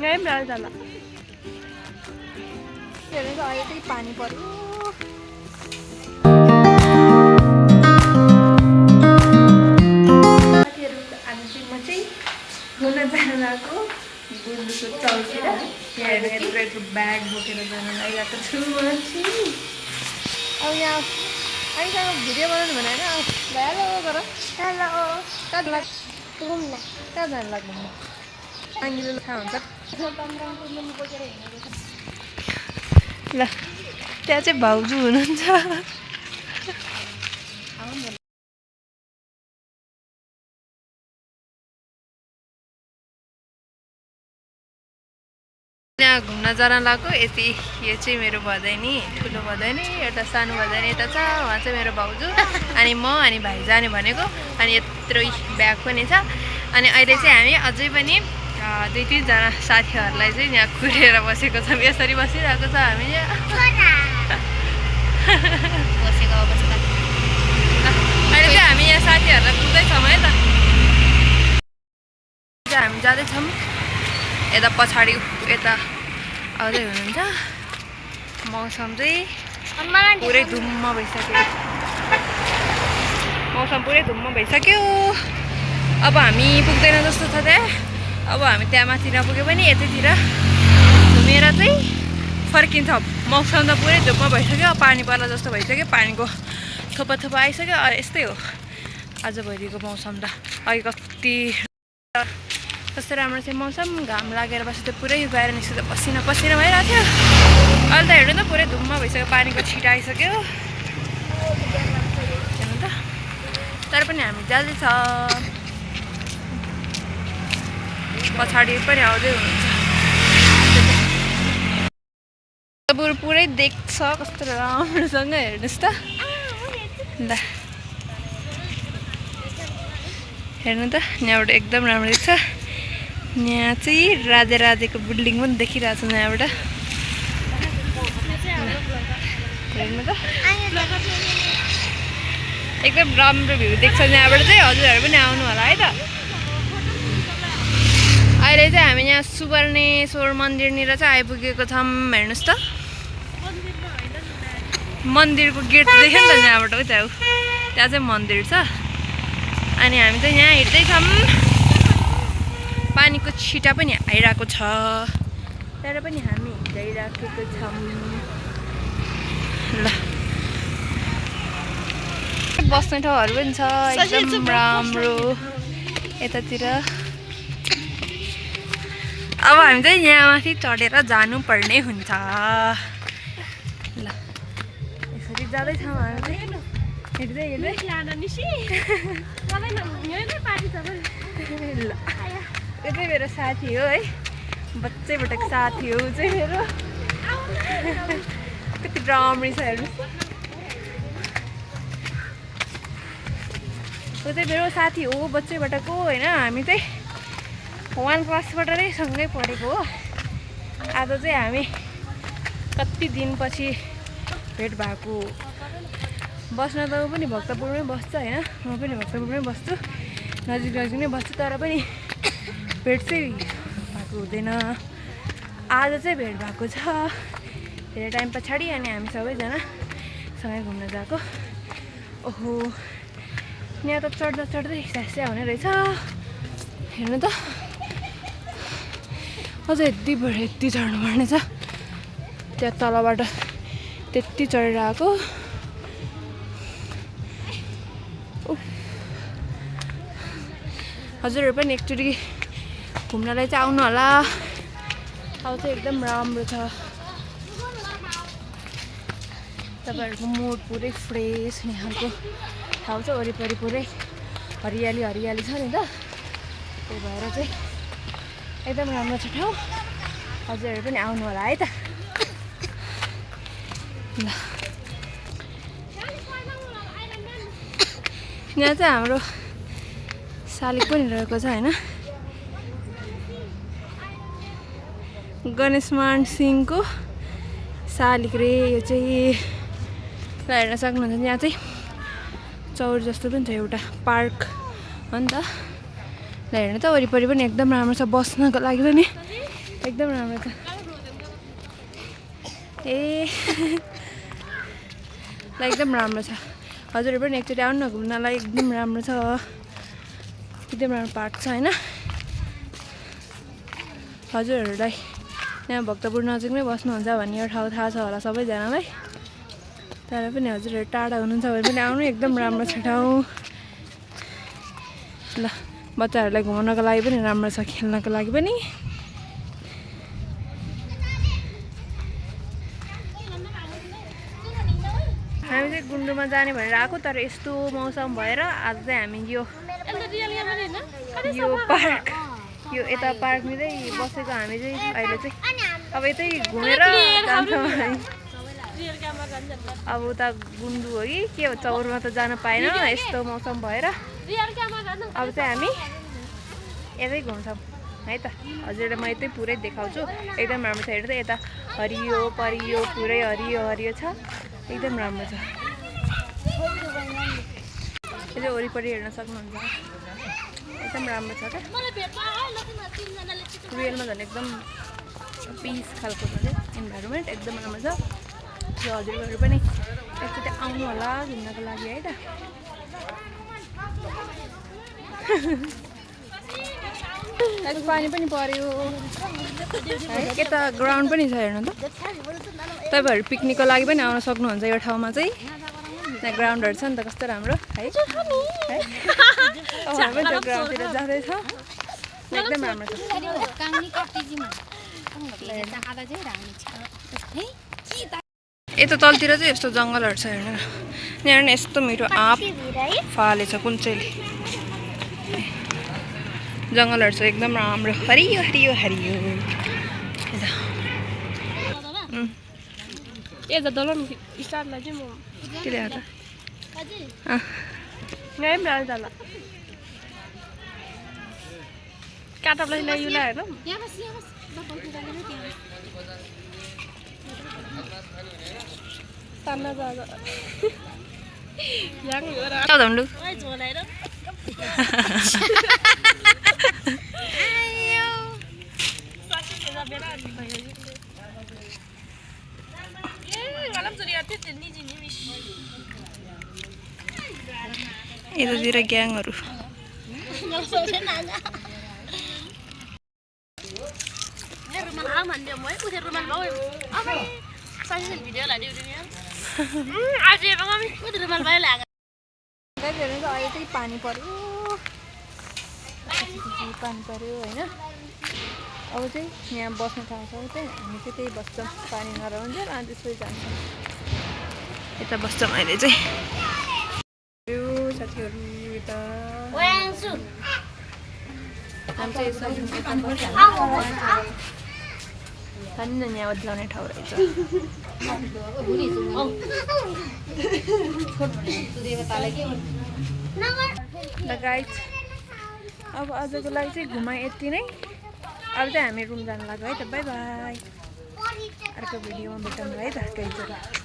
यहीँ पनि जाला हेर्नु त अहिले चाहिँ पानी पर्यो घुम्न जान लागेको बुल्लुको चौतिर यहाँ यत्रो यत्रो ब्याग बोकेर जान लागिरहेको छु म चाहिँ अब यहाँ आइसँग भिडियो बनाउनु भने होइन हेलो गर हेलो कहाँ घुम्न कहाँ जानु लाग्नु आङ्गिलो थाहा हुन्छ ल त्यहाँ चाहिँ भाउजू हुनुहुन्छ यहाँ घुम्न जान लागेको यति यो चाहिँ मेरो भदैनी ठुलो भदैनी एउटा सानो भदैनी यता छ उहाँ चाहिँ मेरो भाउजू अनि म अनि भाइ जाने भनेको अनि यत्रो ब्याग पनि छ अनि अहिले चाहिँ हामी अझै पनि 2-3 जना साथीहरूलाई चाहिँ यहाँ कुरेर बसेको छौँ यसरी बसिरहेको छ हामी बसेको अवस्था अहिले चाहिँ हामी यहाँ साथीहरूलाई कुर्दैछौँ है त हामी जाँदैछौँ यता पछाडि यता आउँदै हुनुहुन्छ मौसम चाहिँ पुरै धुम्म भइसक्यो अब हामी पुग्दैन जस्तो छ त्यहाँ अब हामी त्यहाँ माथि नपुगे पनि यतैतिर घुमेर चाहिँ फर्किन्छ मौसम त पुरै धुम्म भइसक्यो पानी पर्ला जस्तो भइसक्यो पानीको थोपा थोपा आइसक्यो यस्तै हो आजभोलिको मौसम त अघि कति कस्तो राम्रो चाहिँ मौसम घाम लागेर बसेर त पुरै बाहिर निस्किँदा पसिना पसिना भइरहेको थियो अहिले त हेर्नु त पुरै धुम्म भइसक्यो पानीको छिटो आइसक्यो हेर्नु त तर पनि हामी जाँदैछ पछाडि पनि आउँदै हुनुहुन्छ पुरै देख्छ कस्तो राम्रोसँग हेर्नुहोस् त ल हेर्नु त यहाँबाट एकदम राम्रो देख्छ यहाँ चाहिँ राजेको बिल्डिङ पनि देखिरहेको छ यहाँबाट हेर्नु त एकदम राम्रो भ्यू देख्छ यहाँबाट चाहिँ हजुरहरू पनि आउनु होला है त अहिले चाहिँ हामी यहाँ सुवर्णेश्वर मन्दिरनिर चाहिँ आइपुगेको छौँ हेर्नुहोस् त मन्दिरको गेट देख्यो नि त यहाँबाट हो त्यहाँ चाहिँ मन्दिर छ अनि हामी चाहिँ यहाँ हिँड्दैछौँ पानीको छिटा पनि आइरहेको छ तर पनि हामी हिँडिराखेको छौँ ल बस्ने ठाउँहरू पनि छ एकदम राम्रो यतातिर अब हामी चाहिँ यहाँ माथि चढेर जानुपर्ने हुन्छ ल यसरी जाँदैछौँ हामी चाहिँ हिँड्दै ल यो चाहिँ मेरो साथी हो है बच्चैबाटको साथी हो चाहिँ मेरो कति राम्री छ हेर्नुहोस् ऊ चाहिँ मेरो साथी हो बच्चैबाटको होइन हामी चाहिँ 1 क्लासबाट नै सँगै पढेको हो आज चाहिँ हामी कति दिनपछि भेट भएको बस्न त ऊ पनि भक्तपुरमै बस्छ होइन म पनि भक्तपुरमै बस्छु नजिक नै बस्छु तर पनि भेट चाहिँ भएको हुँदैन आज चाहिँ भेट भएको छ धेरै टाइम पछाडि अनि हामी सबैजना सँगै घुम्न गएको ओहो यहाँ त चढ्दा चढ्दै स्यास्या हुने रहेछ हेर्नु त अझ यति चढ्नुपर्ने छ त्यहाँ तलबाट त्यति चढेर आएको हजुरहरू पनि एकचोटि घुम्नलाई चाहिँ आउनु होला ठाउँ चाहिँ एकदम राम्रो छ तपाईँहरूको मुड पुरै फ्रेस हुने खालको ठाउँ चाहिँ वरिपरि पुरै हरियाली छ नि त त्यही भएर चाहिँ एकदम राम्रो छ ठाउँ हजुरहरू पनि आउनु होला है त ल यहाँ चाहिँ हाम्रो शालिग पनि रहेको छ होइन गणेशमान सिंहको शालिग रे यो चाहिँ हेर्न सक्नुहुन्छ यहाँ चाहिँ चौर जस्तो पनि छ एउटा पार्क हो नि त ल हेर्नु त वरिपरि पनि एकदम राम्रो छ बस्नको लागि पनि एकदम राम्रो छ ए ल एकदम राम्रो छ हजुरहरू पनि एकचोटि आउनु न घुम्नलाई एकदम राम्रो छ एकदम राम्रो पार्क छ होइन हजुरहरूलाई यहाँ भक्तपुर नजिकमै बस्नुहुन्छ भन्ने यो ठाउँ थाहा छ होला सबैजनालाई तर पनि हजुरहरू टाढा हुनुहुन्छ भने पनि आउनु एकदम राम्रो छ ठाउँ ल बच्चाहरूलाई घुमाउनको लागि पनि राम्रो छ खेल्नको लागि पनि हामी चाहिँ गुन्द्रुकमा जाने भनेर आएको तर यस्तो मौसम भएर आज चाहिँ हामी यो पार्क यो यता पार्कमा चाहिँ बसेको हामी चाहिँ अहिले चाहिँ अब यतै घुमेर जान्छौँ अब उता गुन्डु हो कि के हो चौरमा त जान पाएन यस्तो मौसम भएर अब चाहिँ हामी यतै घुम्छौँ है त हजुरलाई म यतै पुरै देखाउँछु एकदम राम्रो छ हेर्नु त यता हरियो परियो पुरै हरियो हरियो छ एकदम राम्रो छ यो चाहिँ वरिपरि हेर्न सक्नुहुन्छ एकदम राम्रो छ क्या रियलमा झन् एकदम पिस खालको छ क्या इन्भाइरोमेन्ट एकदम राम्रो छ यो हजुरहरू पनि एकचोटि आउनु होला घुम्नको लागि है त पानी पनि पर्यो यता ग्राउन्ड पनि छ हेर्नु त तपाईँहरू पिकनिकको लागि पनि आउन सक्नुहुन्छ यो ठाउँमा चाहिँ यहाँ ग्राउन्डहरू छ नि त कस्तो राम्रो है पनि त्यो ग्राउन्डतिर जाँदैछ एकदम राम्रो छ यता तलतिर चाहिँ यस्तो जङ्गलहरू छ हेर्नु यहाँ यस्तो मिठो आँप फालेछ कुन चाहिँले जङ्गलहरू छ एकदम राम्रो हरियो हरियो हरियो के ल्याएर काटालाई ल्याइला हेर्नु तान्ना जाँदा यतातिर ग्याङहरू अहिले चाहिँ पानी पर्यो होइन अब चाहिँ यहाँ बस्न थाल्छौँ चाहिँ हामी चाहिँ त्यही बस्छौँ पानी नरहन्छ अनि त्यसपछि जान्छौँ यता बस्छौँ अहिले चाहिँ साथीहरू यता हामी चाहिँ यहाँ ओद्लाउने ठाउँ रहेछ गाइज अब आजको लागि चाहिँ घुमाइ यति नै अब चाहिँ हामी रुम जानु लाग्यो है त बाई बाई अर्को भिडियोमा भेटौँ है त कहीँ जग्गा